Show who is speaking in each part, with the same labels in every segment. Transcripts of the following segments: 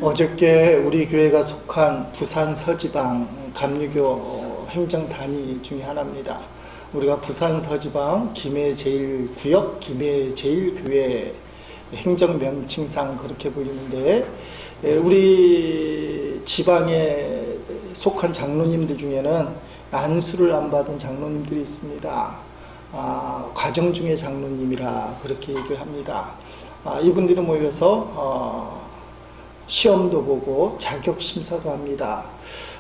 Speaker 1: 어저께 우리 교회가 속한 부산 서지방 감리교 행정단위 중에 하나입니다. 우리가 부산 서지방 김해 제1구역 김해 제1교회 행정 명칭상 그렇게 불리는데, 우리 지방에 속한 장로님들 중에는 안수를 안 받은 장로님들이 있습니다. 과정 중에 장로님이라 그렇게 얘기를 합니다. 이분들이 모여서 시험도 보고 자격심사도 합니다.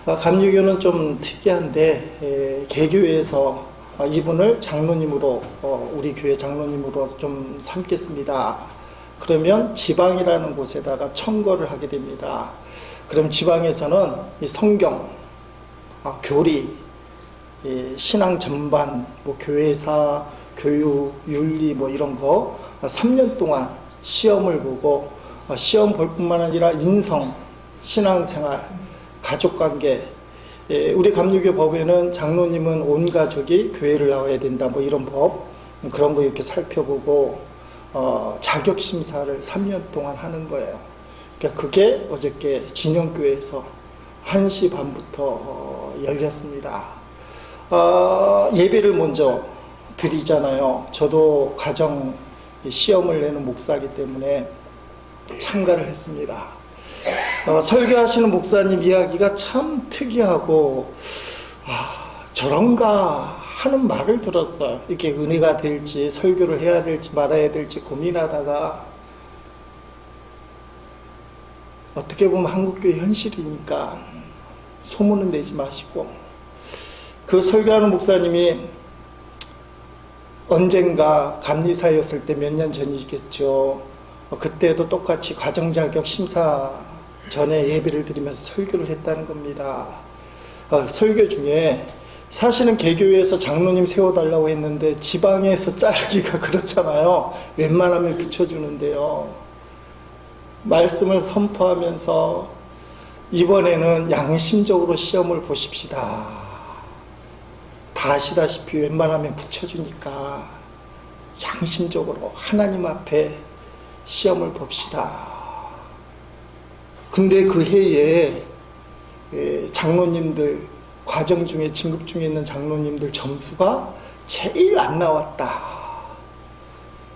Speaker 1: 감리교는 좀 특이한데, 개교회에서 이분을 장로님으로, 우리 교회 장로님으로 좀 삼겠습니다. 그러면 지방이라는 곳에다가 청거를 하게 됩니다. 그럼 지방에서는 이 성경, 교리, 신앙 전반, 교회사, 교육, 윤리 이런 거 3년 동안 시험을 보고, 시험 볼 뿐만 아니라 인성, 신앙생활, 가족관계, 우리 감리교 법에는 장로님은 온 가족이 교회를 나와야 된다 이런 법, 그런 거 이렇게 살펴보고 자격심사를 3년 동안 하는 거예요. 그러니까 그게 어저께 진영교회에서 1시 반부터 열렸습니다. 예배를 먼저 드리잖아요. 저도 가정 시험을 내는 목사이기 때문에 참가를 했습니다. 설교하시는 목사님 이야기가 참 특이하고, 저런가 하는 말을 들었어요. 이게 은혜가 될지 설교를 해야 될지 말아야 될지 고민하다가, 어떻게 보면 한국교회 현실이니까 소문은 내지 마시고, 그 설교하는 목사님이 언젠가 감리사였을 때 몇 년 전이겠죠. 그때도 똑같이 가정자격 심사 전에 예배를 드리면서 설교를 했다는 겁니다. 설교 중에 사실은 개교회에서 장로님 세워달라고 했는데 지방에서 자르기가 그렇잖아요. 웬만하면 붙여주는데요. 말씀을 선포하면서 이번에는 양심적으로 시험을 보십시다. 다 아시다시피 웬만하면 붙여주니까 양심적으로 하나님 앞에 시험을 봅시다. 근데 그 해에 장로님들, 과정 중에 진급 중에 있는 장로님들 점수가 제일 안 나왔다.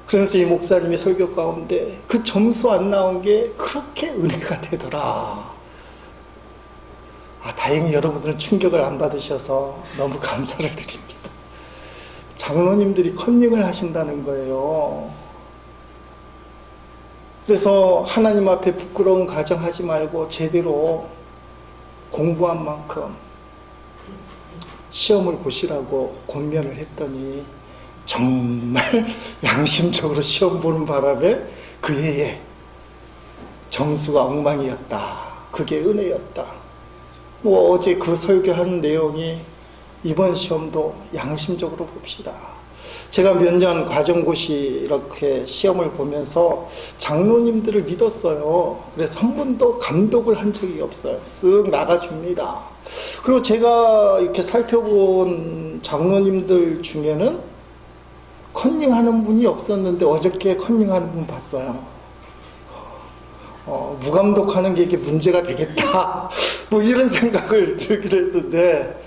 Speaker 1: 그래서 이 목사님의 설교 가운데 그 점수 안 나온 게 그렇게 은혜가 되더라. 다행히 여러분들은 충격을 안 받으셔서 너무 감사를 드립니다. 장로님들이 컨닝을 하신다는 거예요. 그래서 하나님 앞에 부끄러운 가정하지 말고 제대로 공부한 만큼 시험을 보시라고 권면을 했더니 정말 양심적으로 시험 보는 바람에 그 해에 점수가 엉망이었다. 그게 은혜였다. 어제 그 설교한 내용이 이번 시험도 양심적으로 봅시다. 제가 몇 년 과정고시 이렇게 시험을 보면서 장로님들을 믿었어요. 그래서 한 번도 감독을 한 적이 없어요. 쓱 나가줍니다. 그리고 제가 이렇게 살펴본 장로님들 중에는 컨닝하는 분이 없었는데 어저께 컨닝하는 분 봤어요. 무감독하는 게 이게 문제가 되겠다. 이런 생각을 들기로 했는데,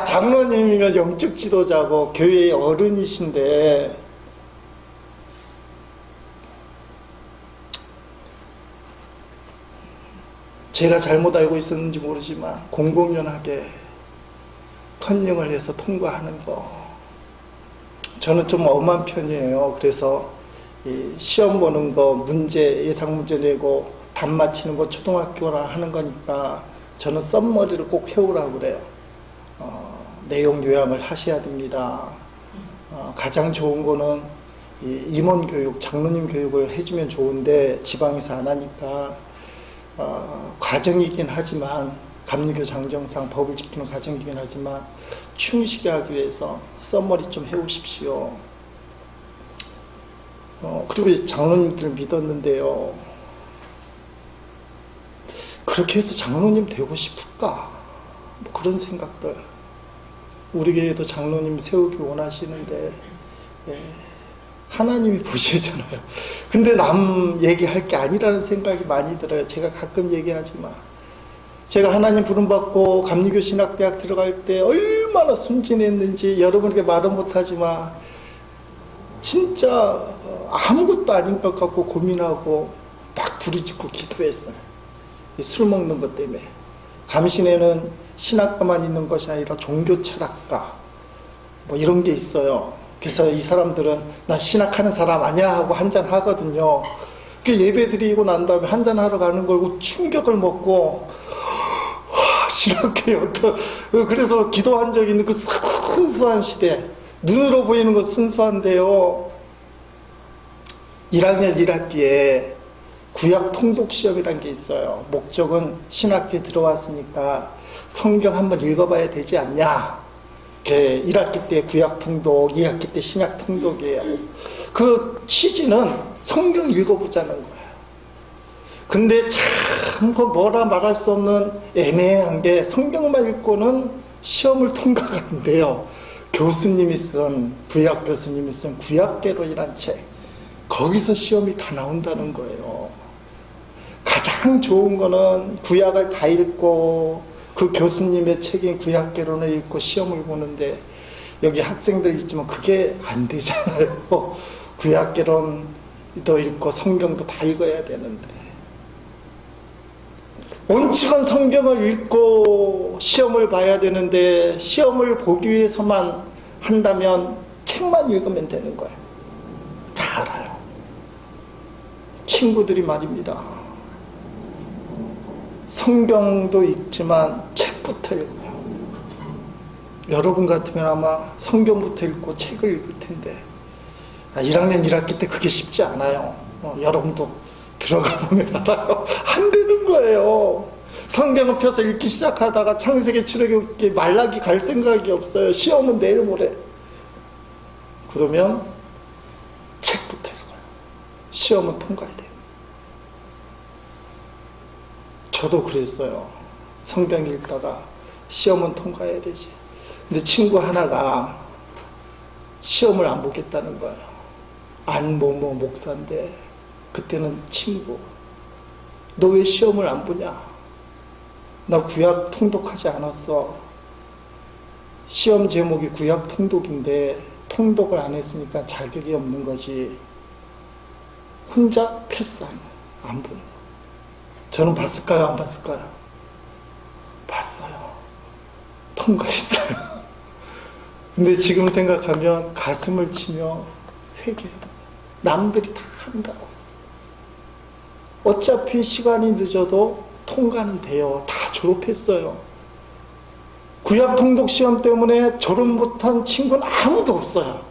Speaker 1: 장로님이면 영적 지도자고 교회의 어른이신데, 제가 잘못 알고 있었는지 모르지만 공공연하게 컨닝을 해서 통과하는 거, 저는 좀 엄한 편이에요. 그래서 시험 보는 거, 문제, 예상 문제 내고 답 맞히는 거 초등학교나 하는 거니까 저는 썸머리를 꼭 해오라고 그래요. 내용 요약을 하셔야 됩니다. 가장 좋은 거는 임원 교육, 장로님 교육을 해주면 좋은데 지방에서 안 하니까 과정이긴 하지만, 감리교 장정상 법을 지키는 과정이긴 하지만 충실히 하기 위해서 썸머리 좀 해오십시오. 그리고 장로님들을 믿었는데요, 그렇게 해서 장로님 되고 싶을까? 그런 생각들. 우리 교회도 장로님 세우기 원하시는데, 하나님이 보시잖아요. 근데 남 얘기할 게 아니라는 생각이 많이 들어요. 제가 가끔 얘기하지만 제가 하나님 부름받고 감리교 신학대학 들어갈 때 얼마나 순진했는지 여러분에게 말은 못하지만 진짜 아무것도 아닌 것 같고 고민하고 막 부르짖고 기도했어요. 술 먹는 것 때문에. 감신에는 신학과만 있는 것이 아니라 종교 철학과 뭐 이런 게 있어요. 그래서 이 사람들은 나 신학하는 사람 아니야 하고 한잔 하거든요. 그 예배 드리고 난 다음에 한잔 하러 가는 걸고 충격을 먹고 신학교에 그래서 기도한 적이 있는 그 순수한 시대. 눈으로 보이는 건 순수한데요. 1학년 1학기에 구약 통독 시험이라는 게 있어요. 목적은 신학교에 들어왔으니까 성경 한번 읽어봐야 되지 않냐. 1학기 때 구약 통독, 2학기 때 신약 통독이에요. 그 취지는 성경 읽어보자는 거예요. 근데 참 뭐라 말할 수 없는 애매한 게 성경만 읽고는 시험을 통과가 안 돼요. 교수님이 쓴, 구약 교수님이 쓴 구약개론이란 책, 거기서 시험이 다 나온다는 거예요. 가장 좋은 거는 구약을 다 읽고 그 교수님의 책인 구약개론을 읽고 시험을 보는데 여기 학생들 있지만 그게 안 되잖아요. 구약개론도 읽고 성경도 다 읽어야 되는데 원칙은 성경을 읽고 시험을 봐야 되는데 시험을 보기 위해서만 한다면 책만 읽으면 되는 거예요. 다 알아요. 친구들이 말입니다. 성경도 읽지만 책부터 읽어요. 여러분 같으면 아마 성경부터 읽고 책을 읽을 텐데 1학년 1학기 때 그게 쉽지 않아요. 여러분도 들어가 보면 알아요. 안 되는 거예요. 성경을 펴서 읽기 시작하다가 창세기, 출애굽기, 말라기 갈 생각이 없어요. 시험은 내일 모레. 그러면 책부터 읽어요. 시험은 통과해야 돼요. 저도 그랬어요. 성경 읽다가 시험은 통과해야 되지. 근데 친구 하나가 시험을 안 보겠다는 거예요. 안모모 목사인데 그때는 친구. 너 왜 시험을 안 보냐? 나 구약 통독하지 않았어. 시험 제목이 구약 통독인데 통독을 안 했으니까 자격이 없는 거지. 혼자 패스하는 거야. 안 보는 거야. 저는 봤을까요? 안 봤을까요? 봤어요. 통과했어요. 근데 지금 생각하면 가슴을 치며 회개해요. 남들이 다 한다고. 어차피 시간이 늦어도 통과는 돼요. 다 졸업했어요. 구약 통독 시험 때문에 졸업 못한 친구는 아무도 없어요.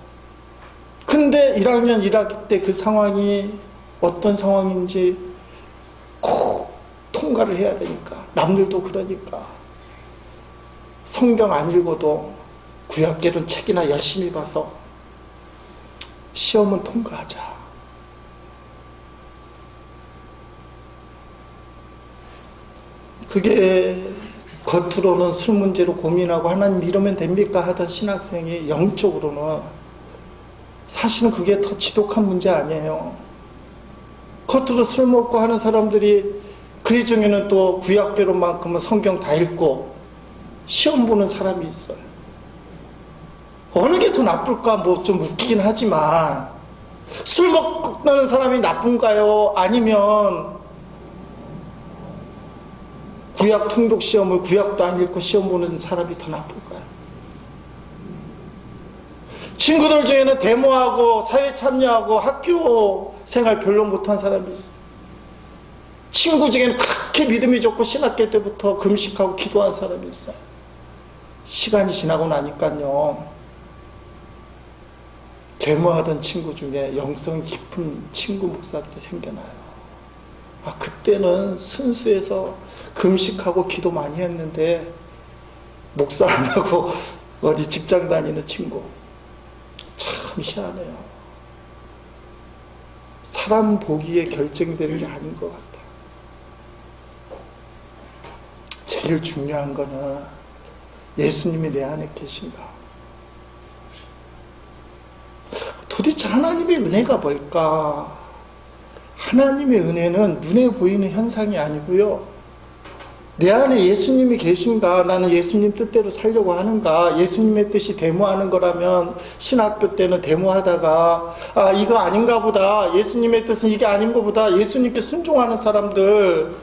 Speaker 1: 근데 1학년 1학기 때 그 상황이 어떤 상황인지 꼭 통과를 해야 되니까. 남들도 그러니까. 성경 안 읽어도 구약개론 책이나 열심히 봐서 시험은 통과하자. 그게 겉으로는 술 문제로 고민하고 하나님 이러면 됩니까 하던 신학생이 영적으로는 사실은 그게 더 지독한 문제 아니에요. 겉으로 술 먹고 하는 사람들이 그 중에는 또 구약개론만큼은 성경 다 읽고 시험 보는 사람이 있어요. 어느 게 더 나쁠까 뭐 좀 웃기긴 하지만 술 먹는 사람이 나쁜가요? 아니면 구약 통독 시험을 구약도 안 읽고 시험 보는 사람이 더 나쁠까요? 친구들 중에는 데모하고 사회 참여하고 학교 생활 별로 못한 사람이 있어요. 친구 중에는 그렇게 믿음이 좋고 신학교 때부터 금식하고 기도한 사람이 있어요. 시간이 지나고 나니까요. 데모하던 친구 중에 영성 깊은 친구 목사들이 생겨나요. 아, 그때는 순수해서 금식하고 기도 많이 했는데 목사 안 하고 어디 직장 다니는 친구. 참 희한해요. 사람 보기에 결정되는 게 아닌 것 같아요. 제일 중요한 거는 예수님이 내 안에 계신가. 도대체 도대체 하나님의 은혜가 뭘까? 하나님의 은혜는 눈에 보이는 현상이 아니고요. 내 안에 예수님이 계신가? 나는 예수님 뜻대로 살려고 하는가? 예수님의 뜻이 데모하는 거라면 신학교 때는 데모하다가 아 이거 아닌가 보다. 예수님의 뜻은 이게 아닌 거보다. 예수님께 순종하는 사람들,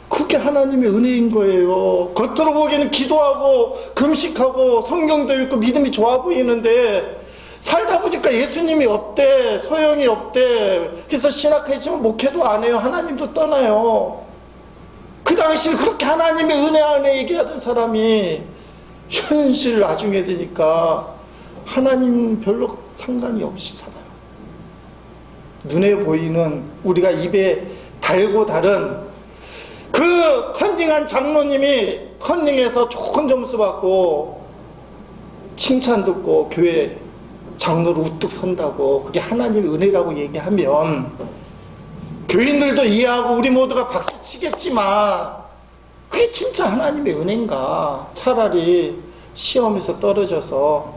Speaker 1: 그게 하나님의 은혜인 거예요. 겉으로 보기에는 기도하고 금식하고 성경도 읽고 믿음이 좋아 보이는데 살다 보니까 예수님이 없대, 소용이 없대. 그래서 신학회지만 목회도 안 해요. 하나님도 떠나요. 그 당시 그렇게 하나님의 은혜 안에 얘기하던 사람이 현실 나중에 되니까 하나님 별로 상관이 없이 살아요. 눈에 보이는 우리가 입에 달고 다른 그 컨닝한 장로님이 컨닝해서 좋은 점수 받고 칭찬 듣고 교회 장로로 우뚝 선다고 그게 하나님의 은혜라고 얘기하면 교인들도 이해하고 우리 모두가 박수 치겠지만 그게 진짜 하나님의 은혜인가? 차라리 시험에서 떨어져서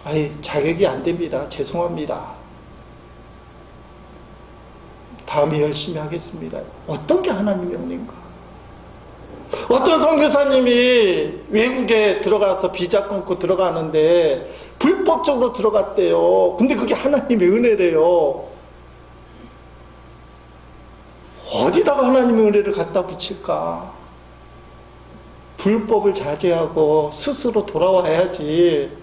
Speaker 1: 아이 자격이 안 됩니다. 죄송합니다. 다음에 열심히 하겠습니다. 어떤 게 하나님의 은혜인가? 어떤 선교사님이 외국에 들어가서 비자 끊고 들어가는데 불법적으로 들어갔대요. 근데 그게 하나님의 은혜래요. 어디다가 하나님의 은혜를 갖다 붙일까? 불법을 자제하고 스스로 돌아와야지.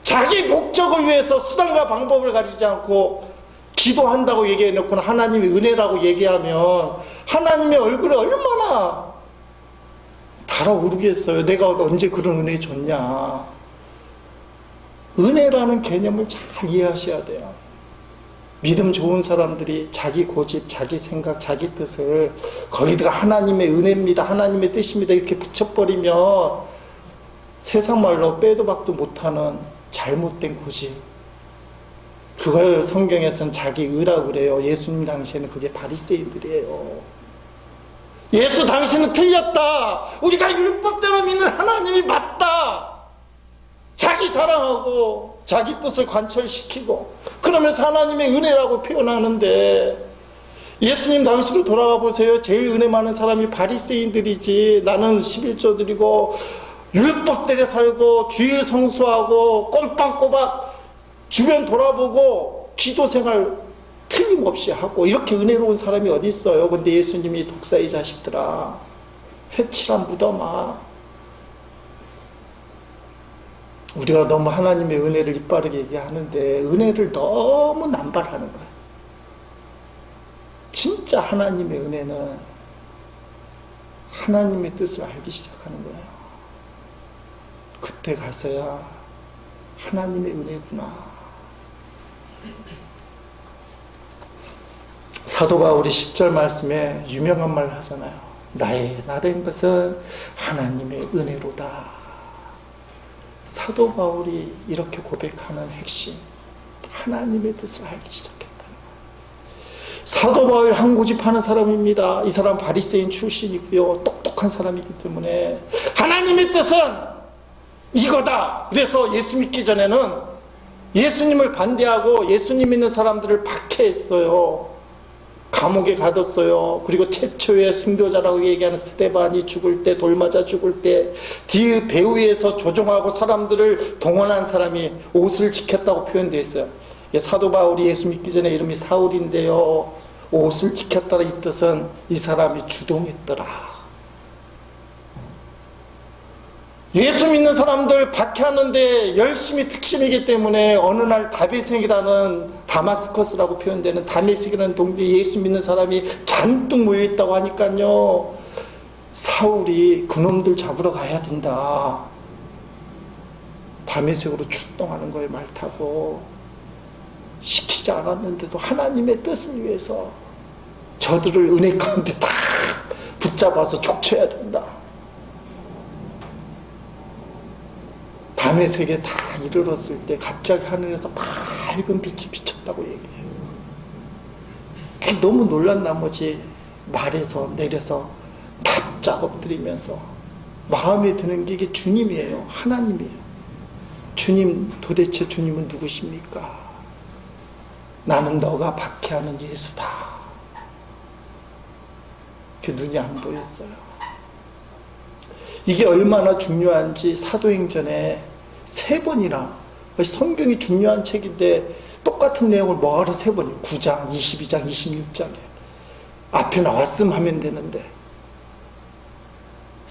Speaker 1: 자기 목적을 위해서 수단과 방법을 가리지 않고 기도한다고 얘기해놓고는 하나님의 은혜라고 얘기하면 하나님의 얼굴에 얼마나 달아오르겠어요. 내가 언제 그런 은혜 줬냐. 은혜라는 개념을 잘 이해하셔야 돼요. 믿음 좋은 사람들이 자기 고집, 자기 생각, 자기 뜻을 거기다가 하나님의 은혜입니다, 하나님의 뜻입니다 이렇게 붙여버리면 세상 말로 빼도 박도 못하는 잘못된 고집, 그걸 성경에서는 자기 의라고 그래요. 예수님 당시에는 그게 바리새인들이에요. 예수 당신은 틀렸다. 우리가 율법대로 믿는 하나님이 맞다. 자기 자랑하고 자기 뜻을 관철시키고 그러면서 하나님의 은혜라고 표현하는데 예수님 당시로 돌아가 보세요. 제일 은혜 많은 사람이 바리새인들이지. 나는 11조 드리고 율법대로 살고 주일 성수하고 꼼빡꼬박 주변 돌아보고 기도생활 틀림없이 하고 이렇게 은혜로운 사람이 어디 있어요. 근데 예수님이 독사의 자식들아, 회칠한 무덤아, 우리가 너무 하나님의 은혜를 이빠르게 얘기하는데 은혜를 너무 남발하는 거예요. 진짜 하나님의 은혜는 하나님의 뜻을 알기 시작하는 거예요. 그때 가서야 하나님의 은혜구나. 사도 바울이 10절 말씀에 유명한 말을 하잖아요. 나의 나된 것은 하나님의 은혜로다. 사도 바울이 이렇게 고백하는 핵심, 하나님의 뜻을 알기 시작했다는 거예요. 사도 바울 한 고집하는 사람입니다. 이 사람 바리새인 출신이고요. 똑똑한 사람이기 때문에 하나님의 뜻은 이거다. 그래서 예수 믿기 전에는 예수님을 반대하고 예수님 믿는 사람들을 박해했어요. 감옥에 가뒀어요. 그리고 최초의 순교자라고 얘기하는 스데반이 죽을 때, 돌 맞아 죽을 때 뒤의 배후에서 조종하고 사람들을 동원한 사람이 옷을 지켰다고 표현되어 있어요. 사도 바울이 예수 믿기 전에 이름이 사울인데요, 옷을 지켰다는 이 뜻은 이 사람이 주동했더라. 예수 믿는 사람들 박해하는데 열심히 특심이기 때문에 어느 날 다메섹이라는, 다마스커스라고 표현되는 다메섹이라는 동네에 예수 믿는 사람이 잔뜩 모여있다고 하니까요, 사울이 그놈들 잡으러 가야 된다. 다메섹으로 출동하는 거예요. 말 타고. 시키지 않았는데도 하나님의 뜻을 위해서 저들을 은혜 가운데 다 붙잡아서 족쳐야 된다. 다메섹에 다 이르렀을 때 갑자기 하늘에서 밝은 빛이 비쳤다고 얘기해요. 너무 놀란 나머지 말에서 내려서 납작 엎드리면서 마음에 드는 게 이게 주님이에요. 하나님이에요. 주님, 도대체 주님은 누구십니까? 나는 너가 박해하는 예수다. 그 눈이 안 보였어요. 이게 얼마나 중요한지 사도행전에 3번이나, 성경이 중요한 책인데 똑같은 내용을 뭐하러 3번이요? 9장, 22장, 26장에 앞에 나왔음 하면 되는데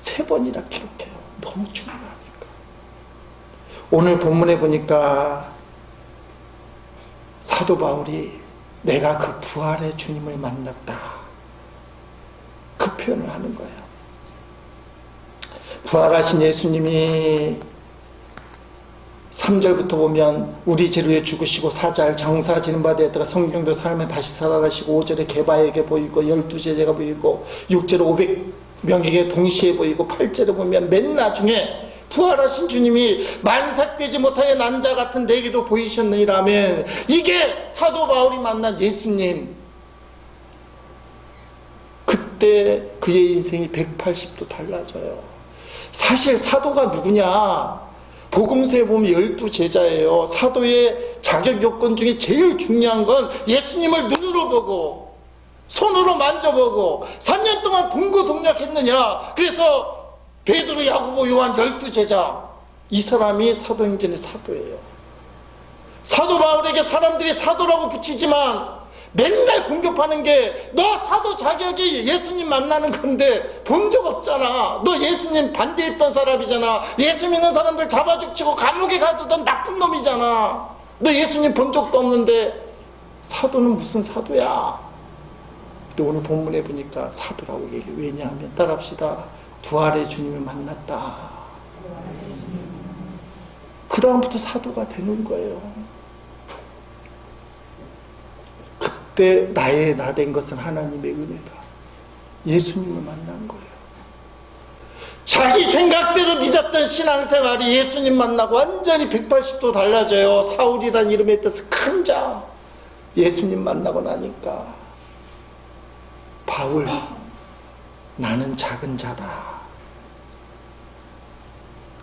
Speaker 1: 3번이나 기록해요. 너무 중요하니까. 오늘 본문에 보니까 사도 바울이 내가 그 부활의 주님을 만났다, 그 표현을 하는 거예요. 부활하신 예수님이 3절부터 보면 우리 죄를 위해 죽으시고 사잘 장사 지는 바 되었다가 성경대로 삶에 다시 살아가시고 5절에 게바에게 보이고 12제자가 보이고 6절에 500명에게 동시에 보이고 8절에 보면 맨 나중에 부활하신 주님이 만삭되지 못하여 난 자 같은 내게도 보이셨느니라면, 이게 사도 바울이 만난 예수님. 그때 그의 인생이 180도 달라져요. 사실 사도가 누구냐? 복음서에 보면 12제자예요. 사도의 자격 요건 중에 제일 중요한 건 예수님을 눈으로 보고 손으로 만져보고 3년 동안 동고동락했느냐. 그래서 베드로, 야고보, 요한 12제자, 이 사람이 사도행전의 사도예요. 사도 바울에게 사람들이 사도라고 붙이지만 맨날 공격하는 게, 너 사도 자격이 예수님 만나는 건데 본 적 없잖아. 너 예수님 반대했던 사람이잖아. 예수 믿는 사람들 잡아 죽이고 감옥에 가두던 나쁜 놈이잖아. 너 예수님 본 적도 없는데 사도는 무슨 사도야? 근데 오늘 본문에 보니까 사도라고 얘기해요. 왜냐하면, 따라합시다. 부활의 주님을 만났다. 그 다음부터 사도가 되는 거예요. 그때 나의 나 된 것은 하나님의 은혜다. 예수님을 만난 거예요. 자기 생각대로 믿었던 신앙생활이 예수님 만나고 완전히 180도 달라져요. 사울이란 이름의 뜻은 큰 자. 예수님 만나고 나니까 바울, 나는 작은 자다.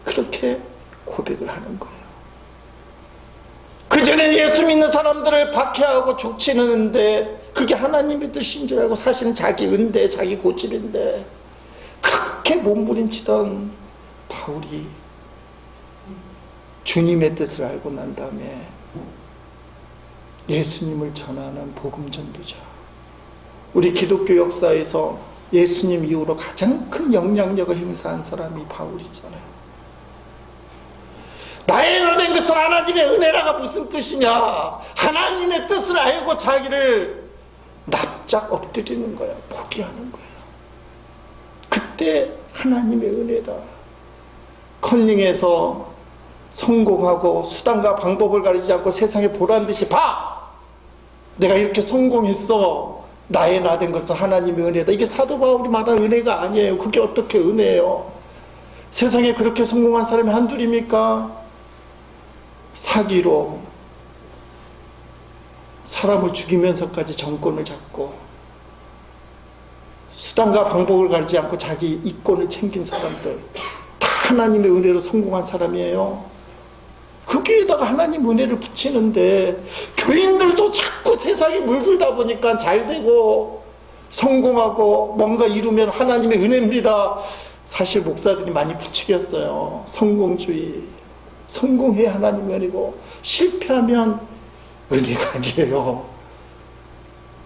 Speaker 1: 그렇게 고백을 하는 거예요. 그전에 예수 믿는 사람들을 박해하고 족치는데 그게 하나님의 뜻인 줄 알고, 사실은 자기 은대, 자기 고집인데 그렇게 몸부림치던 바울이 주님의 뜻을 알고 난 다음에 예수님을 전하는 복음 전도자. 우리 기독교 역사에서 예수님 이후로 가장 큰 영향력을 행사한 사람이 바울이잖아요. 나의 은혜된 것은 하나님의 은혜라가 무슨 뜻이냐? 하나님의 뜻을 알고 자기를 납작 엎드리는 거야. 포기하는 거야. 그때 하나님의 은혜다. 컨닝에서 성공하고 수단과 방법을 가리지 않고 세상에 보란듯이 봐! 내가 이렇게 성공했어. 나의 나 된 것은 하나님의 은혜다. 이게 사도 바울이 말하는 은혜가 아니에요. 그게 어떻게 은혜예요? 세상에 그렇게 성공한 사람이 한둘입니까? 사기로 사람을 죽이면서까지 정권을 잡고 수단과 방법을 가리지 않고 자기 이권을 챙긴 사람들, 다 하나님의 은혜로 성공한 사람이에요. 거기에다가 하나님 은혜를 붙이는데, 교인들도 자꾸 세상에 물들다 보니까 잘 되고 성공하고 뭔가 이루면 하나님의 은혜입니다. 사실 목사들이 많이 부추겼어요. 성공주의. 성공해야 하나님의 은혜고 실패하면 은혜가 아니에요.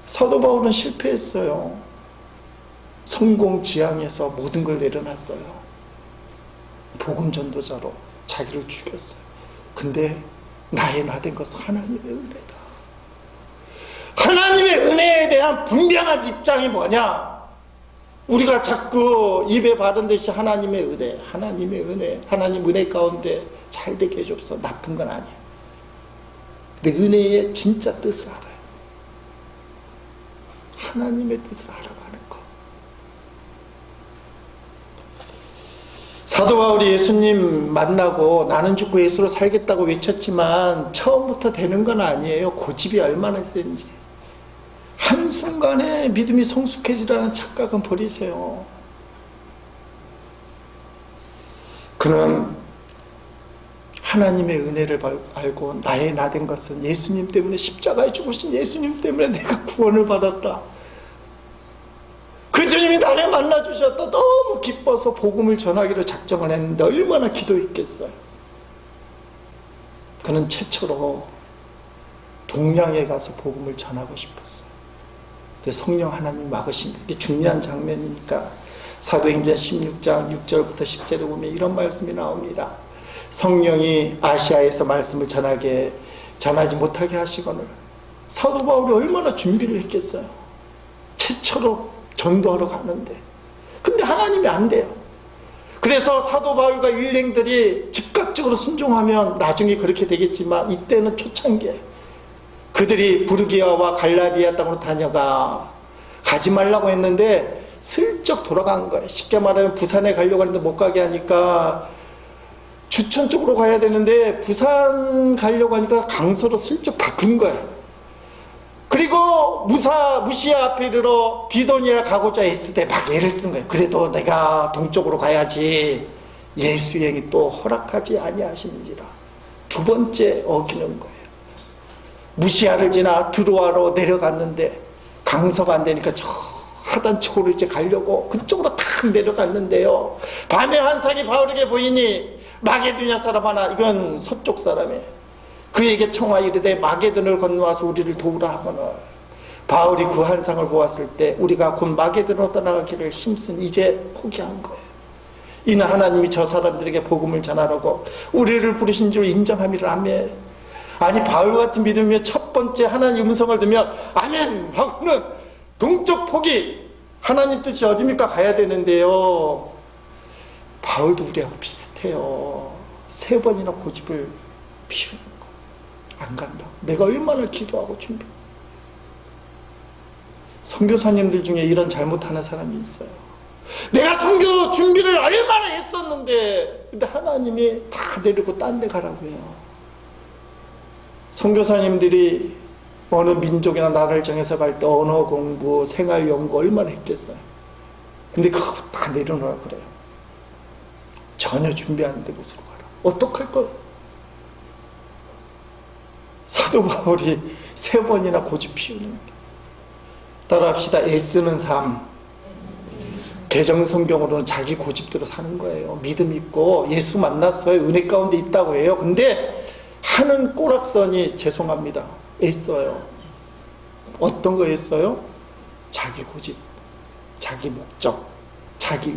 Speaker 1: 사도 바울은 실패했어요. 성공 지향에서 모든 걸 내려놨어요. 복음 전도자로 자기를 죽였어요. 근데 나의 나 된 것은 하나님의 은혜다. 하나님의 은혜에 대한 분명한 입장이 뭐냐? 우리가 자꾸 입에 바른 듯이 하나님의 은혜, 하나님의 은혜, 하나님 은혜 가운데 잘 되게 해줍소. 나쁜 건 아니에요. 근데 은혜의 진짜 뜻을 알아요. 하나님의 뜻을 알아가는 것. 사도 바울이 예수님 만나고 나는 죽고 예수로 살겠다고 외쳤지만 처음부터 되는 건 아니에요. 고집이 얼마나 센지. 한순간에 믿음이 성숙해지라는 착각은 버리세요. 그는 하나님의 은혜를 알고 나의 나 된 것은 예수님 때문에, 십자가에 죽으신 예수님 때문에 내가 구원을 받았다. 그 주님이 나를 만나주셨다. 너무 기뻐서 복음을 전하기로 작정을 했는데 얼마나 기도했겠어요. 그는 최초로 동양에 가서 복음을 전하고 싶었어요. 근데 성령 하나님 막으신, 이게 중요한 장면이니까 사도행전 16장 6절부터 10절에 보면 이런 말씀이 나옵니다. 성령이 아시아에서 말씀을 전하지 못하게 하시거늘 사도 바울이 얼마나 준비를 했겠어요. 최초로 전도하러 가는데. 근데 하나님이 안 돼요. 그래서 사도 바울과 일행들이 즉각적으로 순종하면 나중에 그렇게 되겠지만 이때는 초창기에 그들이 부르기아와 갈라디아 땅으로 가지 말라고 했는데 슬쩍 돌아간 거예요. 쉽게 말하면 부산에 가려고 하는데 못 가게 하니까 주천 쪽으로 가야 되는데 부산 가려고 하니까 강서로 슬쩍 바꾼 거예요. 그리고 무시아 앞에 이르러 비도니아 가고자 했을 막 애를 쓴 거예요. 그래도 내가 동쪽으로 가야지 예수행이 또 허락하지 아니하시는지라. 두 번째 어기는 거예요. 무시아를 지나 드로아로 내려갔는데 강서가 안 되니까 저 하단 쪽으로 이제 가려고 그쪽으로 탁 내려갔는데요. 밤에 환상이 바울에게 보이니 마게도냐 사람 하나, 이건 서쪽 사람이에요. 그에게 청하 이르되 마게도를 건너와서 우리를 도우라 하거늘 바울이 그 환상을 보았을 때 우리가 곧 마게도로 떠나가기를 힘쓴 이제 포기한 거예요. 이는 하나님이 저 사람들에게 복음을 전하라고 우리를 부르신 줄 인정함이라. 아멘. 아니 바울 같은 믿음이면 첫 번째 하나님 음성을 듣면 아멘 하고는 동쪽 포기, 하나님 뜻이 어디입니까? 가야 되는데요. 바울도 우리하고 비슷해요. 3번이나 고집을 피우는 거. 안 간다고. 내가 얼마나 기도하고 준비. 선교사님들 중에 이런 잘못하는 사람이 있어요. 내가 선교 준비를 얼마나 했었는데 근데 하나님이 다 내리고 딴 데 가라고 해요. 선교사님들이 어느 민족이나 나라를 정해서 갈 때 언어 공부, 생활 연구 얼마나 했겠어요. 근데 그거 다 내려놓으라 그래요. 전혀 준비 안 되고 곳으로 가라. 어떡할 거예요? 사도 바울이 3번이나 고집 피우는 게. 따라합시다. 애쓰는 삶. 개정성경으로는 자기 고집대로 사는 거예요. 믿음 있고 예수 만났어요. 은혜 가운데 있다고 해요. 근데 하는 꼬락선이 죄송합니다. 애써요. 어떤 거 애써요? 자기 고집, 자기 목적, 자기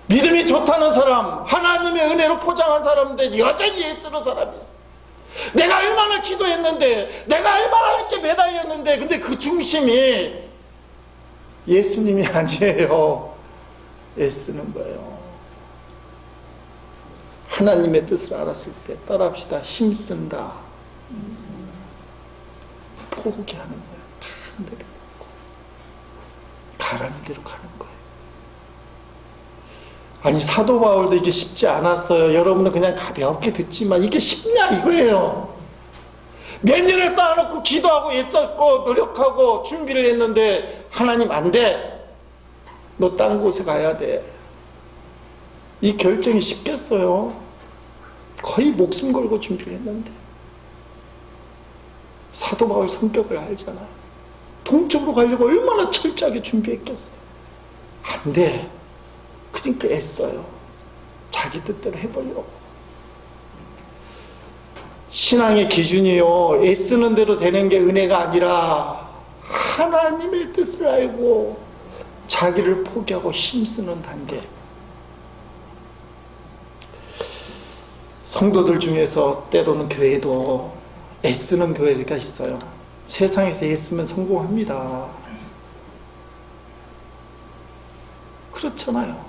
Speaker 1: 믿음이 좋다는 사람, 하나님의 은혜로 포장한 사람인데 여전히 애쓰는 사람이 있어. 내가 얼마나 기도했는데, 내가 얼마나 이렇게 매달렸는데, 근데 그 중심이 예수님이 아니에요. 애쓰는 거예요. 하나님의 뜻을 알았을 때 따라합시다. 힘쓴다. 포기하는 거예요. 다 내려놓고 가라는 대로 가는 거예요. 아니 사도 바울도 이게 쉽지 않았어요. 여러분은 그냥 가볍게 듣지만 이게 쉽냐 이거예요. 몇 년을 쌓아놓고 기도하고 애썼고 노력하고 준비를 했는데 하나님 안 돼. 너 딴 곳에 가야 돼. 이 결정이 쉽겠어요? 거의 목숨 걸고 준비를 했는데. 사도 바울 성격을 알잖아요. 동쪽으로 가려고 얼마나 철저하게 준비했겠어요. 안 돼. 그러니까 애써요. 자기 뜻대로 해보려고. 신앙의 기준이요, 애쓰는 대로 되는 게 은혜가 아니라 하나님의 뜻을 알고 자기를 포기하고 힘쓰는 단계. 성도들 중에서 때로는 교회도 애쓰는 교회가 있어요. 세상에서 애쓰면 성공합니다. 그렇잖아요.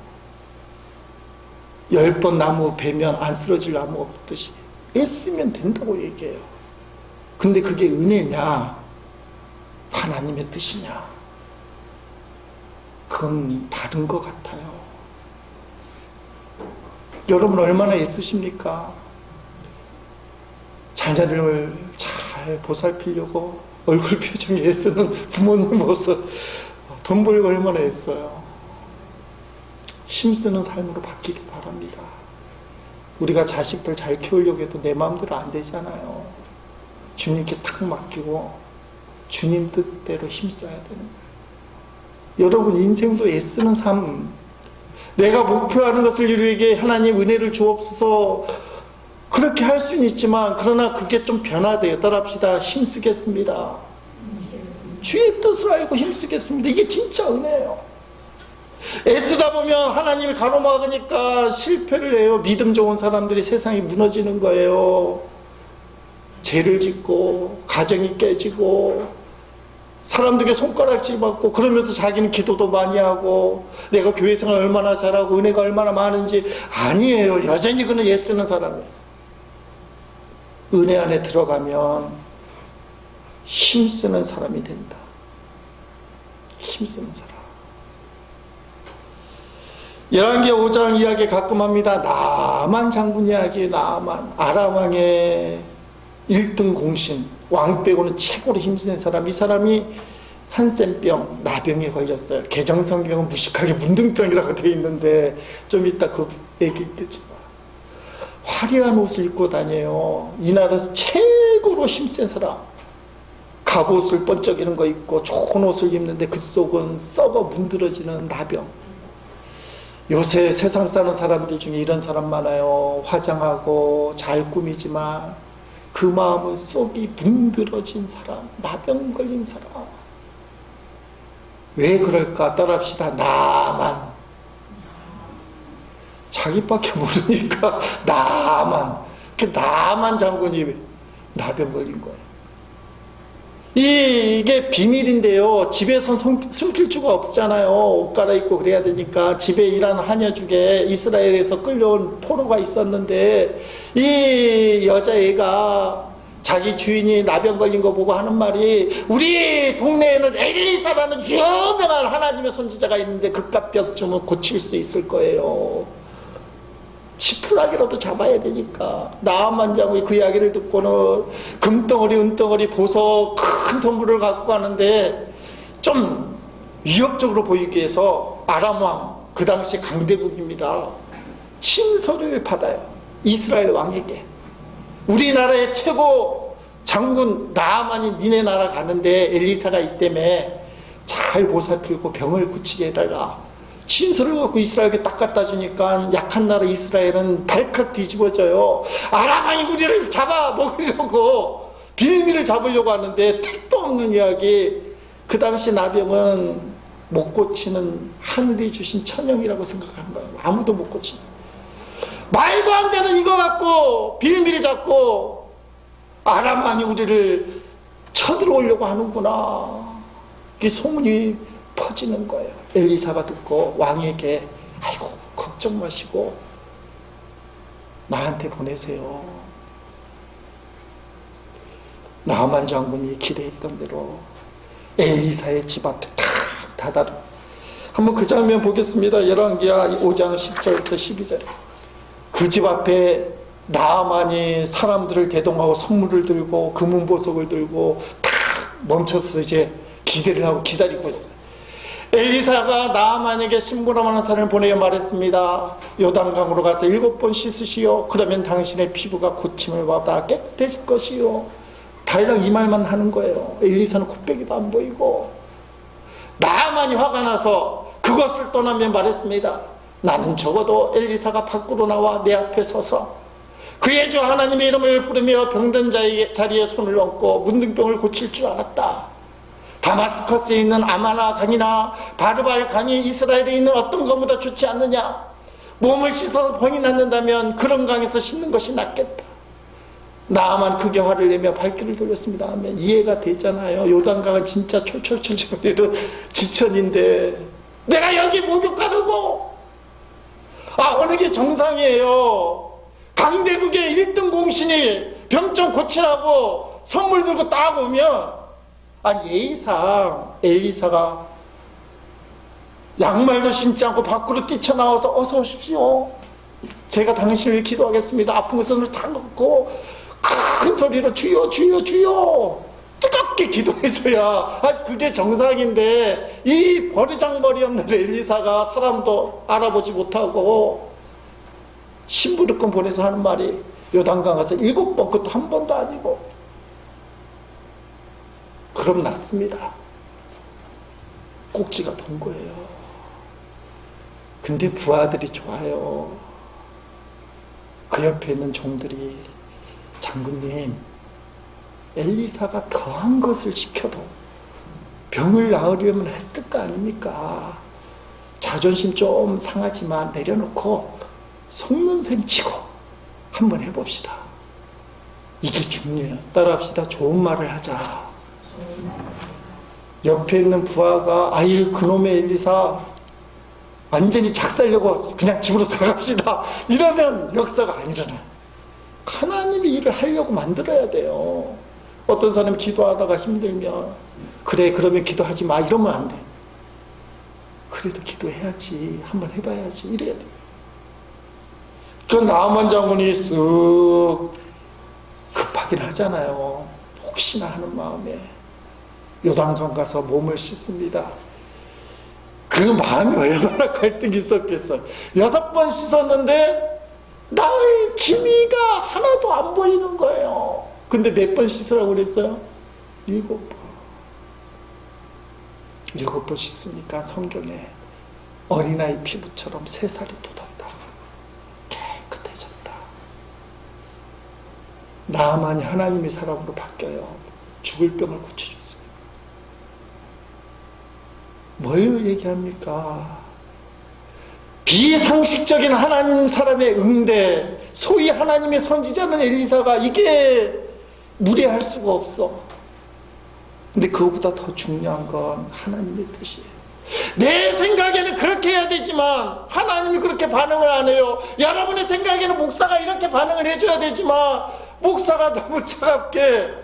Speaker 1: 10번 나무 베면 안 쓰러질 나무 없듯이 애쓰면 된다고 얘기해요. 근데 그게 은혜냐 하나님의 뜻이냐, 그건 다른 것 같아요. 여러분 얼마나 애쓰십니까? 자녀들을 잘 보살피려고 얼굴 표정이 애쓰는 부모님 모습, 돈 벌고 얼마나 애써요. 힘쓰는 삶으로 바뀌기 바랍니다. 우리가 자식들 잘 키우려고 해도 내 마음대로 안 되잖아요. 주님께 탁 맡기고 주님 뜻대로 힘써야 되는 거예요. 여러분 인생도 애쓰는 삶, 내가 목표하는 것을 이루게 하나님 은혜를 주옵소서, 그렇게 할 수는 있지만 그러나 그게 좀 변화돼요. 따라합시다. 힘쓰겠습니다. 주의 뜻을 알고 힘쓰겠습니다. 이게 진짜 은혜예요. 애쓰다 보면 하나님이 가로막으니까 실패를 해요. 믿음 좋은 사람들이 세상이 무너지는 거예요. 죄를 짓고 가정이 깨지고 사람들에게 손가락질 받고, 그러면서 자기는 기도도 많이 하고 내가 교회 생활 얼마나 잘하고 은혜가 얼마나 많은지. 아니에요. 여전히 그는 애쓰는 사람이에요. 은혜 안에 들어가면 힘쓰는 사람이 된다. 힘쓰는 사람. 열왕기 5장 이야기 가끔 합니다. 나만 장군 이야기. 나만 아람 왕의 1등 공신, 왕 빼고는 최고로 힘쓰는 사람. 이 사람이 한센병, 나병에 걸렸어요. 개정성경은 무식하게 문둥병이라고 되어 있는데 좀 이따 그 얘기 듣지만, 화려한 옷을 입고 다녀요. 이 나라에서 최고로 힘센 사람. 갑옷을 번쩍이는 거 입고 좋은 옷을 입는데 그 속은 썩어 문드러지는 나병. 요새 세상 사는 사람들 중에 이런 사람 많아요. 화장하고 잘 꾸미지만 그 마음은 속이 문드러진 사람, 나병 걸린 사람. 왜 그럴까? 따라합시다. 나만. 자기밖에 모르니까 나만. 나만 장군이 나병 걸린 거예요. 이게 비밀인데요. 집에선 숨길 수가 없잖아요. 옷 갈아입고 그래야 되니까. 집에 일하는 하녀중에 이스라엘에서 끌려온 포로가 있었는데, 이 여자애가 자기 주인이 나병 걸린 거 보고 하는 말이, 우리 동네에는 엘리사라는 유명한 하나님의 선지자가 있는데 그깟 병 좀 고칠 수 있을 거예요. 시풀하기라도 잡아야 되니까. 나만 장군이 그 이야기를 듣고는 금덩어리 은덩어리 보석 큰 선물을 갖고 가는데, 좀 위협적으로 보이기 위해서 아람왕, 그 당시 강대국입니다, 친서를 받아요. 이스라엘 왕에게. 우리나라의 최고 장군 나아만이 니네 나라 가는데 엘리사가 있다며 잘 보살피고 병을 고치게 해달라. 친서를 갖고 이스라엘에게 딱 갖다 주니까 약한 나라 이스라엘은 발칵 뒤집어져요. 아람왕이 우리를 잡아 먹으려고, 빌미를 잡으려고 하는데 택도 없는 이야기. 그 당시 나병은 못 고치는 하늘이 주신 천형이라고 생각하는 거예요. 아무도 못 고치는. 말도 안 되는 이거 갖고 빌미를 잡고 아람왕이 우리를 쳐들어오려고 하는구나. 이게 소문이 퍼지는 거예요. 엘리사가 듣고 왕에게, 아이고 걱정 마시고 나한테 보내세요. 나만 장군이 기대했던 대로 엘리사의 집 앞에 탁 다다르. 한번 그 장면 보겠습니다. 열왕기하 5장 10절부터 12절. 그 집 앞에 나아만이 사람들을 대동하고 선물을 들고 금은보석을 들고 탁 멈춰서 이제 기대를 하고 기다리고 있어요. 엘리사가 나아만에게 심부름하는 사람을 보내어 말했습니다. 요단강으로 가서 7번 씻으시오. 그러면 당신의 피부가 고침을 받아 깨끗해질 것이요. 달랑 이 말만 하는 거예요. 엘리사는 콧배기도 안 보이고. 나아만이 화가 나서 그것을 떠나며 말했습니다. 나는 적어도 엘리사가 밖으로 나와 내 앞에 서서 그의 주 하나님의 이름을 부르며 병든 자의 자리에 손을 얹고 문둥병을 고칠 줄 알았다. 다마스커스에 있는 아마나 강이나 바르발 강이 이스라엘에 있는 어떤 것보다 좋지 않느냐. 몸을 씻어서 병이 낫는다면 그런 강에서 씻는 것이 낫겠다. 나아만 크게 화를 내며 발길을 돌렸습니다 하면 이해가 되잖아요. 요단강은 진짜 철철철철 거리는 지천인데 내가 여기 목욕 가르고, 어느 게 정상이에요. 강대국의 1등 공신이 병 좀 고치라고 선물 들고 딱 오면, 아니 예의상 엘리사가 양말도 신지 않고 밖으로 뛰쳐나와서 어서 오십시오. 제가 당신을 위해 기도하겠습니다. 아픈 것을 다 놓고 큰 소리로 주여 주여 주여 뜨겁게 기도해줘야 그게 정상인데, 이 버르장머리 없는 엘리사가 사람도 알아보지 못하고 심부름꾼 보내서 하는 말이 요단강 가서 7번, 그것도 한 번도 아니고. 그럼 낫습니다. 꼭지가 돈 거예요. 근데 부하들이 좋아요. 그 옆에 있는 종들이, 장군님, 엘리사가 더한 것을 시켜도 병을 나으려면 했을 거 아닙니까? 자존심 좀 상하지만 내려놓고 속는 셈 치고 한번 해봅시다. 이게 중요해요. 따라합시다. 좋은 말을 하자. 옆에 있는 부하가 아유 그놈의 엘리사 완전히 작살려고 그냥 집으로 들어갑시다. 이러면 역사가 안 일어나요. 하나님이 일을 하려고 만들어야 돼요. 어떤 사람이 기도하다가 힘들면 그래 그러면 기도하지 마 이러면 안 돼. 그래도 기도해야지. 한번 해봐야지. 이래야 돼. 그 나만 장군이 쓱 급하긴 하잖아요. 혹시나 하는 마음에 요단강 가서 몸을 씻습니다. 그 마음이 얼마나 갈등이 있었겠어요. 6번 씻었는데 나을 기미가 하나도 안 보이는 거예요. 근데 몇 번 씻으라고 그랬어요? 7번. 7번 씻으니까 성경에 어린아이 피부처럼 새살이 돋았다. 깨끗해졌다. 나만이 하나님의 사람으로 바뀌어요. 죽을 병을 고쳐줬어요. 뭘 얘기합니까? 비상식적인 하나님 사람의 응대, 소위 하나님의 선지자는 엘리사가 이게 무례할 수가 없어. 근데 그거보다 더 중요한 건 하나님의 뜻이에요. 내 생각에는 그렇게 해야 되지만 하나님이 그렇게 반응을 안 해요. 여러분의 생각에는 목사가 이렇게 반응을 해줘야 되지만 목사가 너무 차갑게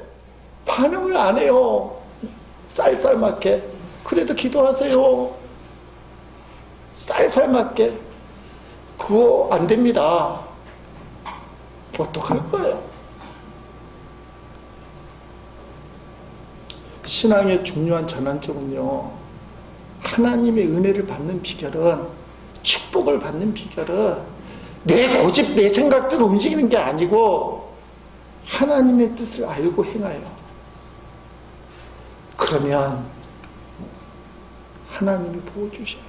Speaker 1: 반응을 안 해요. 쌀쌀맞게. 그래도 기도하세요. 쌀쌀맞게. 그거 안 됩니다. 어떡할 거예요? 신앙의 중요한 전환점은요, 하나님의 은혜를 받는 비결은, 축복을 받는 비결은 내 고집, 내 생각대로 움직이는 게 아니고 하나님의 뜻을 알고 행하여. 그러면 하나님이 보여주셔요.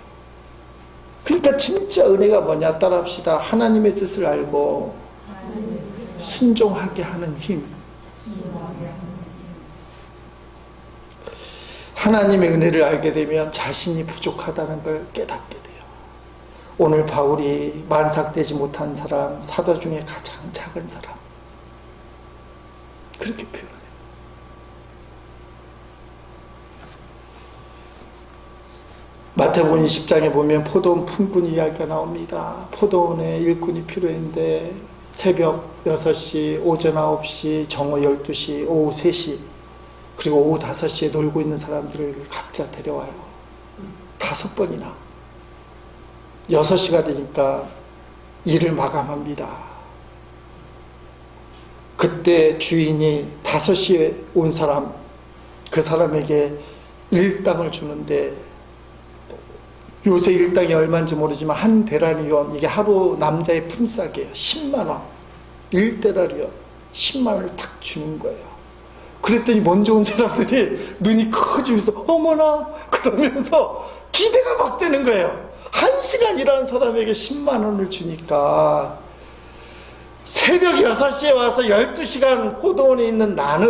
Speaker 1: 그러니까 진짜 은혜가 뭐냐? 따라합시다. 하나님의 뜻을 알고 순종하게 하는 힘. 하나님의 은혜를 알게 되면 자신이 부족하다는 걸 깨닫게 돼요. 오늘 바울이 만삭되지 못한 사람, 사도 중에 가장 작은 사람, 그렇게 표현해요. 마태복음 20장에 보면 포도원 품꾼 이야기가 나옵니다. 포도원에 일꾼이 필요했는데 새벽 6시, 오전 9시, 정오 12시, 오후 3시, 그리고 오후 5시에 놀고 있는 사람들을 각자 데려와요. 5번이나. 6시가 되니까 일을 마감합니다. 그때 주인이 5시에 온 사람, 그 사람에게 일당을 주는데, 요새 일당이 얼마인지 모르지만 한 데나리온, 이게 하루 남자의 품삯이에요. 10만원. 1데나리온 10만원을 딱 주는 거예요. 그랬더니 먼저 온 사람들이 눈이 커지면서 어머나 그러면서 기대가 막 되는 거예요. 1시간 일하는 사람에게 10만원을 주니까 새벽 6시에 와서 12시간 포도원에 있는 나는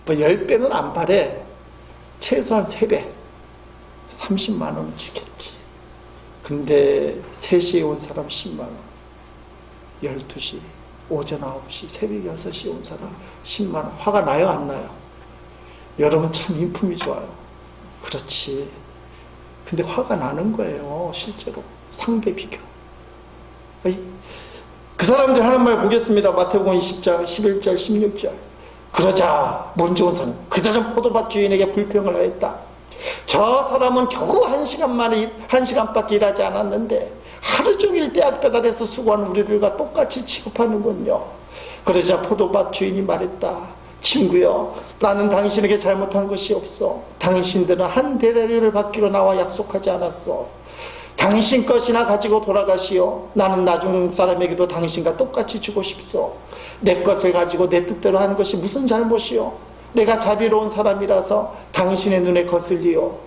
Speaker 1: 뭐 10배는 안 바래. 최소한 3배 30만원을 주겠지. 근데 3시에 온 사람 10만원, 12시, 오전 9시, 새벽 6시에 온 사람 10만원. 화가 나요, 안 나요? 여러분 참 인품이 좋아요. 그렇지. 근데 화가 나는 거예요, 실제로. 상대 비교. 그 사람들 하는 말 보겠습니다. 마태복음 20장 11절 16절. 그러자 먼저 온 사람, 그들은 포도밭 주인에게 불평을 하였다. 저 사람은 겨우 1시간밖에 일하지 않았는데 하루 종일 대학 배달해서 수고하는 우리들과 똑같이 취급하는군요. 그러자 포도밭 주인이 말했다. 친구여, 나는 당신에게 잘못한 것이 없어. 당신들은 한 데나리온을 받기로 나와 약속하지 않았어. 당신 것이나 가지고 돌아가시오. 나는 나중 사람에게도 당신과 똑같이 주고 싶소. 내 것을 가지고 내 뜻대로 하는 것이 무슨 잘못이오. 내가 자비로운 사람이라서 당신의 눈에 거슬리오.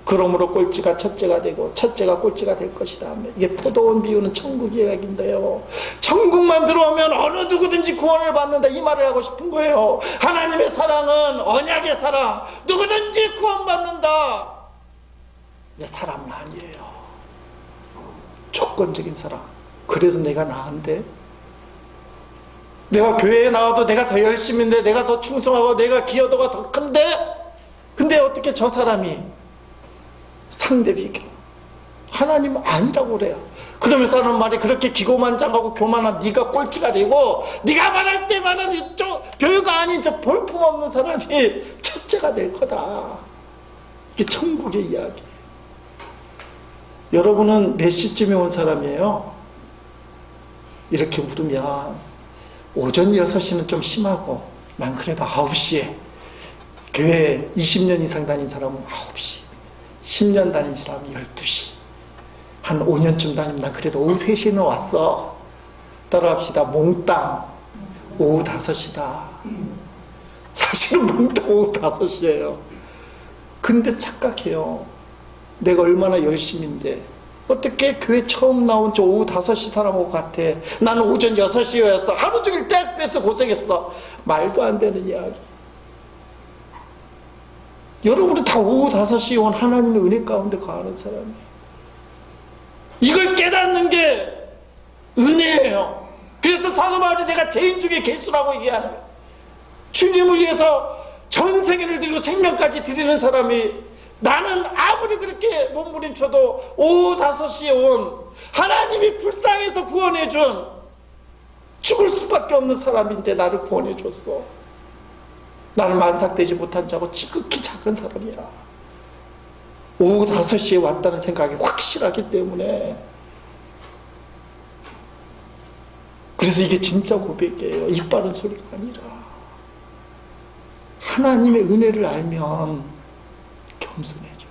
Speaker 1: 그러므로 꼴찌가 첫째가 되고 첫째가 꼴찌가 될 것이다. 이게 포도원 비유는 천국 이야기인데요. 천국만 들어오면 어느 누구든지 구원을 받는다, 이 말을 하고 싶은 거예요. 하나님의 사랑은 언약의 사랑, 누구든지 구원받는다. 근데 사람은 아니에요. 조건적인 사랑. 그래도 내가 나은데, 내가 교회에 나와도 내가 더 열심인데, 내가 더 충성하고 내가 기여도가 더 큰데, 근데 어떻게 저 사람이 상대 비교, 하나님은 아니라고 그래요. 그러면서 하는 말이 그렇게 기고만장하고 교만한 네가 꼴찌가 되고, 네가 말할 때마다 별거 아닌 저 볼품없는 사람이 첫째가 될 거다. 이게 천국의 이야기. 여러분은 몇 시쯤에 온 사람이에요? 이렇게 물으면 오전 6시는 좀 심하고, 난 그래도 9시에, 교회 20년 이상 다닌 사람은 9시, 10년 다닌 사람은 12시, 한 5년쯤 다니면 난 그래도 오후 3시는 왔어. 따라합시다. 몽땅 오후 5시다. 사실은 몽땅 오후 5시예요. 근데 착각해요. 내가 얼마나 열심인데 어떻게 교회 처음 나온 저 오후 5시 사람하고 같아. 나는 오전 6시였어. 하루 종일 땡 뺏어 고생했어. 말도 안 되는 이야기. 여러분도 다 오후 5시에 온 하나님의 은혜 가운데 가는 사람이에요. 이걸 깨닫는 게 은혜예요. 그래서 사도 바울이 내가 죄인 중에 개수라고 얘기하는 거예요. 주님을 위해서 전생애를 드리고 생명까지 드리는 사람이, 나는 아무리 그렇게 몸부림쳐도 오후 5시에 온 하나님이 불쌍해서 구원해준, 죽을 수밖에 없는 사람인데 나를 구원해줬어. 나는 만삭되지 못한 자고 지극히 작은 사람이야. 오후 5시에 왔다는 생각이 확실하기 때문에. 그래서 이게 진짜 고백이에요. 입 바른 소리가 아니라. 하나님의 은혜를 알면 겸손해져.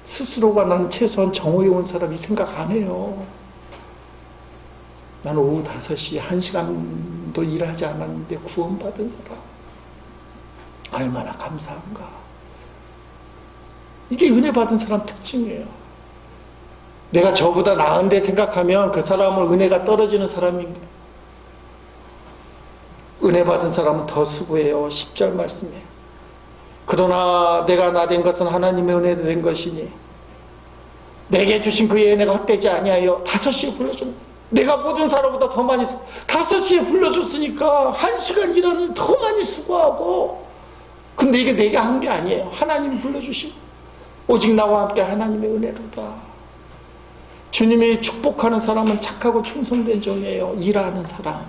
Speaker 1: 스스로가 나는 최소한 정오에 온 사람이 생각 안 해요. 나는 오후 5시에 1시간도 일하지 않았는데 구원받은 사람. 얼마나 감사한가. 이게 은혜 받은 사람 특징이에요. 내가 저보다 나은데 생각하면 그 사람은 은혜가 떨어지는 사람인가. 은혜 받은 사람은 더 수고해요. 10절 말씀에. 그러나 내가 나된 것은 하나님의 은혜로 된 것이니 내게 주신 그의 은혜가 헛되지 아니하여 5시에 불러준, 내가 모든 사람보다 더 많이 5시에 불러줬으니까 1시간 일하는 더 많이 수고하고, 근데 이게 내가 한 게 아니에요. 하나님이 불러주시고 오직 나와 함께 하나님의 은혜로다. 주님이 축복하는 사람은 착하고 충성된 종이에요. 일하는 사람.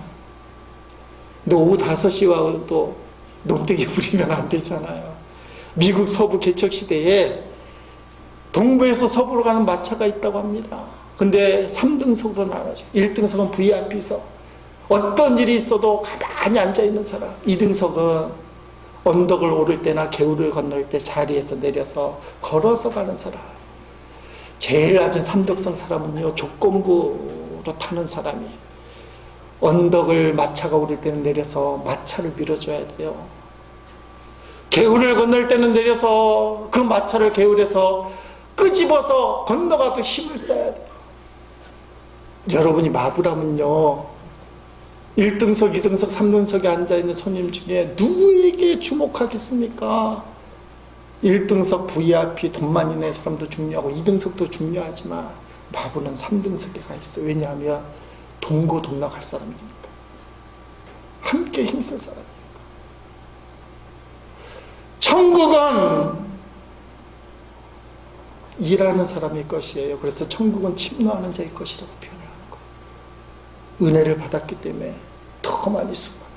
Speaker 1: 근데 오후 5시 와도 농땡이 부리면 안 되잖아요. 미국 서부 개척시대에 동부에서 서부로 가는 마차가 있다고 합니다. 근데 3등석으로 나눠져. 1등석은 VIP석. 어떤 일이 있어도 가만히 앉아있는 사람. 2등석은 언덕을 오를 때나 개울을 건널 때 자리에서 내려서 걸어서 가는 사람. 제일 낮은 3등석 사람은요, 조건부로 타는 사람이. 언덕을 마차가 오를 때는 내려서 마차를 밀어줘야 돼요. 개울을 건널 때는 내려서 그 마차를 개울에서 끄집어서 건너가도 힘을 써야 돼요. 여러분이 마부라면요, 1등석, 2등석, 3등석에 앉아있는 손님 중에 누구에게 주목하겠습니까? 1등석 VIP 돈 많이 낸 사람도 중요하고 2등석도 중요하지만 마부는 3등석에 가 있어요. 왜냐하면 동고동락할 사람이니까. 함께 힘쓸 사람이니까. 천국은 일하는 사람의 것이에요. 그래서 천국은 침노하는 자의 것이라고 표현하는 거예요. 은혜를 받았기 때문에 더 많이 수고하는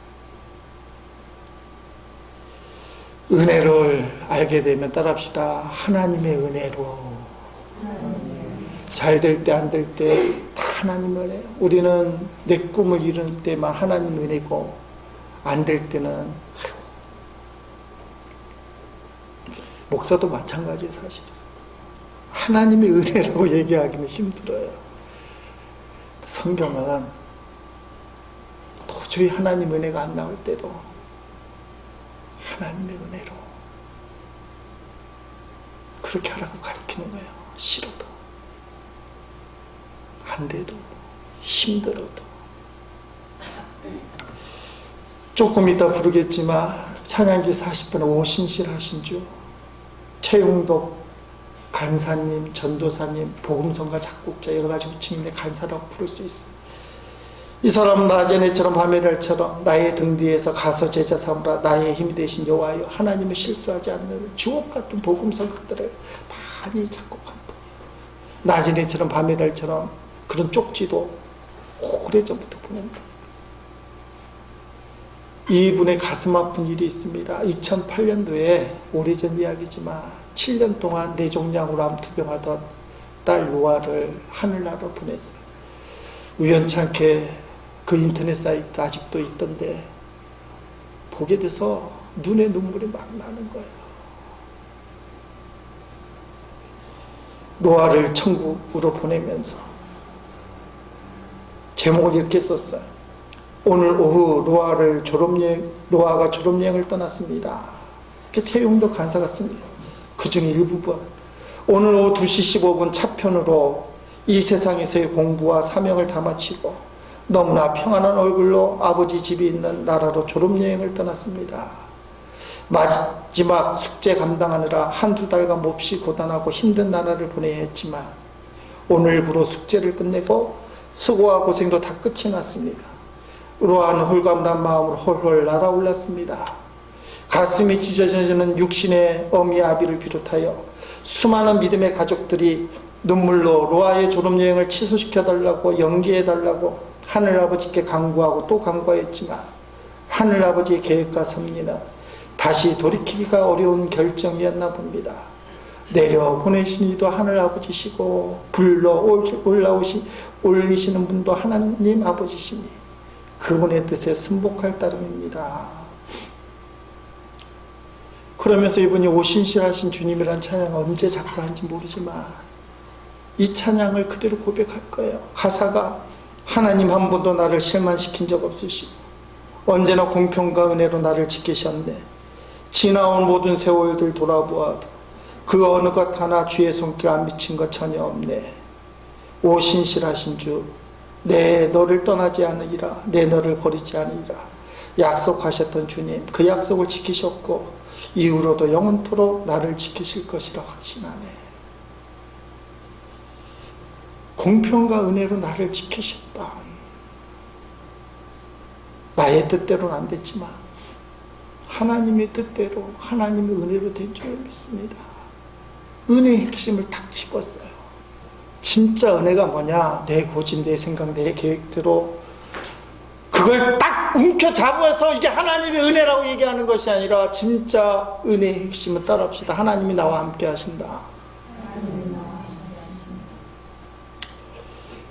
Speaker 1: 거예요. 은혜를 알게 되면 따라합시다. 하나님의 은혜로. 잘 될 때 안 될 때 다 하나님 은혜예요. 우리는 내 꿈을 이룰 때만 하나님 은혜고, 안 될 때는 아이고. 목사도 마찬가지예요. 사실 하나님의 은혜라고 얘기하기는 힘들어요. 성경은 도저히 하나님 은혜가 안 나올 때도 하나님의 은혜로 그렇게 하라고 가르치는 거예요. 싫어도, 안 돼도, 힘들어도. 조금 이따 부르겠지만 찬양기 40분 오신실하신 주, 최용복 간사님, 전도사님, 복음성가 작곡자 여러 가지 호칭인데 간사라고 부를 수 있어요. 이 사람은 나제네처럼 바멜알처럼 나의 등 뒤에서 가서 제자 삼으라. 나의 힘이 되신 여호와여, 하나님은 실수하지 않는 주옥 같은 복음성가들을 많이 작곡한 분이에요. 나제네처럼 바멜알처럼 그런 쪽지도 오래전부터 보낸 분이에요. 이분의 가슴 아픈 일이 있습니다. 2008년도에 오래전 이야기지만 7년 동안 뇌종양으로 암투병하던 딸 노아를 하늘나라로 보냈어요. 우연찮게 그 인터넷 사이트 아직도 있던데 보게 돼서 눈에 눈물이 막 나는 거예요. 노아를 천국으로 보내면서 제목을 이렇게 썼어요. 오늘 오후 노아가 졸업여행을 떠났습니다. 태용도 간사가 씁니다. 그 중에 일부분. 오늘 오후 2시 15분 차편으로 이 세상에서의 공부와 사명을 다 마치고 너무나 평안한 얼굴로 아버지 집이 있는 나라로 졸업여행을 떠났습니다. 마지막 숙제 감당하느라 한두 달간 몹시 고단하고 힘든 나라를 보내야 했지만 오늘부로 숙제를 끝내고 수고와 고생도 다 끝이 났습니다. 으로한 홀가분한 마음으로 홀홀 날아올랐습니다. 가슴이 찢어지는 육신의 어미 아비를 비롯하여 수많은 믿음의 가족들이 눈물로 로아의 졸업여행을 취소시켜달라고 연기해달라고 하늘아버지께 간구하고 또 간구했지만 하늘아버지의 계획과 섭리는 다시 돌이키기가 어려운 결정이었나 봅니다. 내려보내신 이도 하늘아버지시고 불러 올리시는 분도 하나님 아버지시니 그분의 뜻에 순복할 따름입니다. 그러면서 이분이 오신실하신 주님이란 찬양을 언제 작사한지 모르지만 이 찬양을 그대로 고백할 거예요. 가사가 하나님 한 번도 나를 실망시킨 적 없으시고 언제나 공평과 은혜로 나를 지키셨네. 지나온 모든 세월들 돌아보아도 그 어느 것 하나 주의 손길 안 미친 것 전혀 없네. 오신실하신 주, 내 너를 떠나지 않으리라. 내 너를 버리지 않으리라. 약속하셨던 주님, 그 약속을 지키셨고 이후로도 영원토록 나를 지키실 것이라 확신하네. 공평과 은혜로 나를 지키셨다. 나의 뜻대로는 안 됐지만 하나님의 뜻대로 하나님의 은혜로 된 줄 믿습니다. 은혜의 핵심을 딱 집었어요. 진짜 은혜가 뭐냐? 내 고집, 내 생각, 내 계획대로 그걸 딱 움켜잡아서 이게 하나님의 은혜라고 얘기하는 것이 아니라 진짜 은혜의 핵심을 따라합시다. 하나님이 나와 함께 하신다.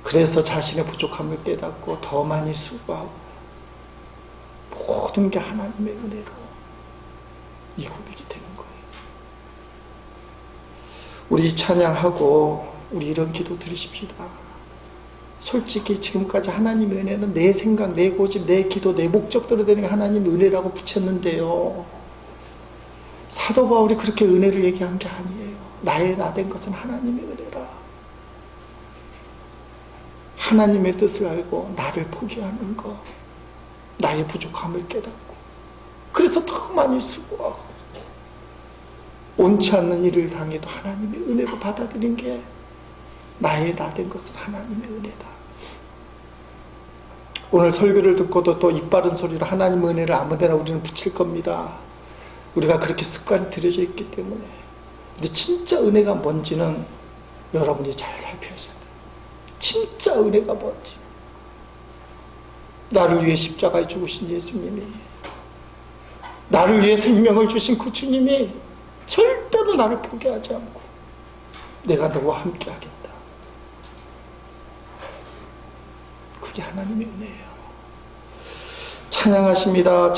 Speaker 1: 그래서 자신의 부족함을 깨닫고 더 많이 수고하고 모든 게 하나님의 은혜로 이 고백이 되는 거예요. 우리 찬양하고 우리 이런 기도 드리십시다. 솔직히 지금까지 하나님의 은혜는 내 생각, 내 고집, 내 기도, 내 목적대로 되는 게 하나님의 은혜라고 붙였는데요. 사도 바울이 그렇게 은혜를 얘기한 게 아니에요. 나의 나 된 것은 하나님의 은혜라. 하나님의 뜻을 알고 나를 포기하는 것, 나의 부족함을 깨닫고 그래서 더 많이 수고하고 옳지 않는 일을 당해도 하나님의 은혜로 받아들인 게 나의 나 된 것은 하나님의 은혜다. 오늘 설교를 듣고도 또 입바른 소리로 하나님의 은혜를 아무데나 우리는 붙일 겁니다. 우리가 그렇게 습관이 들여져 있기 때문에. 근데 진짜 은혜가 뭔지는 여러분이 잘 살펴야 돼요. 진짜 은혜가 뭔지. 나를 위해 십자가에 죽으신 예수님이, 나를 위해 생명을 주신 그 주님이 절대로 나를 포기하지 않고 내가 너와 함께 하겠다. 그게 하나님의 은혜예요. 찬양하십니다.